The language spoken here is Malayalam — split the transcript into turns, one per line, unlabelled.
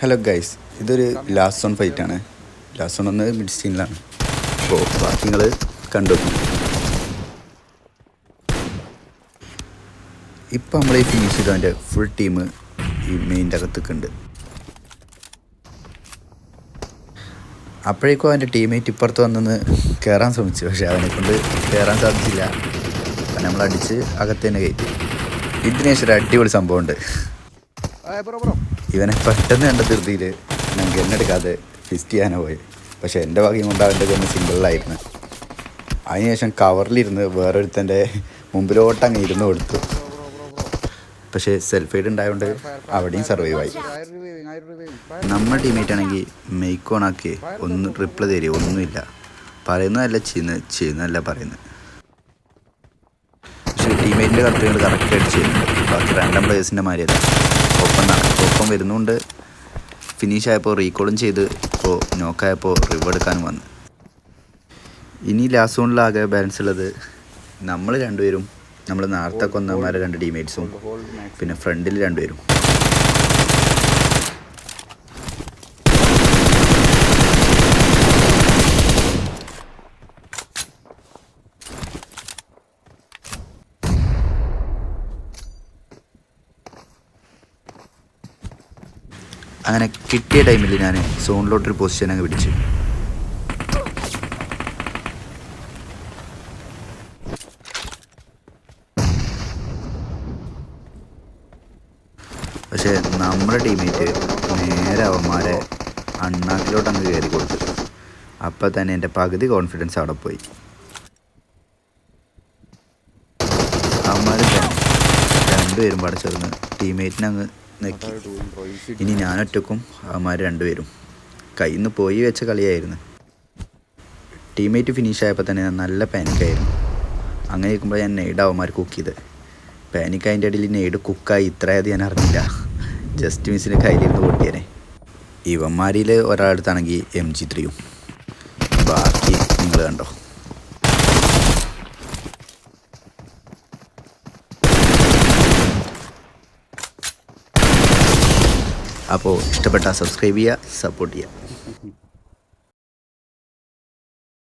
ഹലോ ഗൈസ്, ഇതൊരു ലാസ്റ്റ് സോൺ ഫൈറ്റാണ്. ലാസ്റ്റ് സോൺ ഒന്ന് മിഡ് സീനിലാണ്. അപ്പോൾ ബാക്കി നിങ്ങൾ കണ്ടു. ഇപ്പം നമ്മൾ ഈ ഫിനിഷ് ചെയ്തതിൻ്റെ ഫുൾ ടീം ഈ മെയിൻ്റെ അകത്തൊക്കെ ഉണ്ട്. അപ്പോഴേക്കും അവൻ്റെ ടീമേറ്റ് ഇപ്പുറത്ത് വന്നെന്ന് കയറാൻ ശ്രമിച്ചു. പക്ഷേ അവനെ കൊണ്ട് കയറാൻ സാധിച്ചില്ല. അപ്പം നമ്മളടിച്ച് അകത്ത് തന്നെ കയറ്റി. ഇതിനേശം ഒരു അടിപൊളി സംഭവമുണ്ട്. ഇവനെ പെട്ടെന്ന് കണ്ട ധൃതിയിൽ ഞാൻ ഗണ്ണെടുക്കാതെ ഫിസ്റ്റ് ചെയ്യാനാണ് പോയത്. പക്ഷേ എൻ്റെ ഭാഗ്യം കൊണ്ട് അവൻ്റെ ഗണ്ണ് സിംഗിളിലായിരുന്നു. അതിനുശേഷം കവറിലിരുന്ന് വേറൊരുത്തൻ്റെ മുമ്പിലോട്ട് അങ്ങ് ഇരുന്ന് കൊടുത്തു. പക്ഷേ സെൽഫ് എയ്ഡ് ഉണ്ടായതുകൊണ്ട് അവിടെയും സർവൈവായി. നമ്മുടെ ടീമേറ്റ് ആണെങ്കിൽ മെയ്ക്ക് ഓണാക്കി ഒന്ന് റിപ്ലൈ തരിക ഒന്നുമില്ല. പറയുന്നതല്ല ചെയ്യുന്നതല്ല പറയുന്നത്. പക്ഷേ ടീമേറ്റിൻ്റെ കറക്റ്റുകൾ കറക്റ്റായിട്ട് ചെയ്യുന്നുണ്ട്. ബാക്കി റാൻഡം പ്ലേയേഴ്സിൻ്റെ മാതിരിയല്ല. ഒപ്പം വരുന്നുണ്ട്. ഫിനിഷ് ആയപ്പോൾ റീകോളും ചെയ്ത് ഇപ്പോൾ നോക്കായപ്പോൾ റിവ് എടുക്കാനും വന്നു. ഇനി ലാസ്റ്റ് സോണിലാകെ ബാലൻസ് ഉള്ളത് നമ്മൾ രണ്ടുപേരും, നമ്മൾ നേരത്തെ കൊന്നമാരെ 2 ടീമേറ്റ്സും പിന്നെ ഫ്രണ്ടിൽ 2 പേരും. അങ്ങനെ കിട്ടിയ ടൈമിൽ ഞാൻ സോണിലോട്ടൊരു പൊസിഷൻ അങ്ങ് പിടിച്ചു. പക്ഷേ നമ്മുടെ ടീമേറ്റ് നേരെ അവന്മാരെ അണ്ണാക്കിലോട്ട് അങ്ങ് കയറി കൊടുത്തു. അപ്പം തന്നെ എൻ്റെ പകുതി കോൺഫിഡൻസ് അവിടെ പോയി. അവന്മാർ 2 പേരും പാടെ ചേർന്ന് ടീമേറ്റിനെ അങ്ങ് നെക്കി. ഇനി ഞാനൊറ്റക്കും അവന്മാർ 2 പേരും കയ്യിൽ നിന്ന് പോയി വെച്ച കളിയായിരുന്നു. ടീമേറ്റ് ഫിനിഷ് ആയപ്പോൾ തന്നെ നല്ല പാനിക്കായിരുന്നു. അങ്ങനെ ഇരിക്കുമ്പോൾ ഞാൻ നെയ്ഡ് അവന്മാർ കുക്ക് ചെയ്ത്. പാനിക്ക് അതിൻ്റെ ഇടയിൽ നെയ്ഡ് കുക്കായി ഇത്രയത് ഞാൻ അറിഞ്ഞില്ല. ജസ്റ്റ് മിസ്സിന് കയ്യിലിരുന്ന് പൊട്ടിയേനെ. ഇവന്മാരിൽ ഒരാളടുത്താണെങ്കിൽ MG3യും. ബാക്കി നിങ്ങൾ കണ്ടോ. അപ്പോൾ ഇഷ്ടപ്പെട്ടാൽ സബ്സ്ക്രൈബ് ചെയ്യുക, സപ്പോർട്ട് ചെയ്യുക.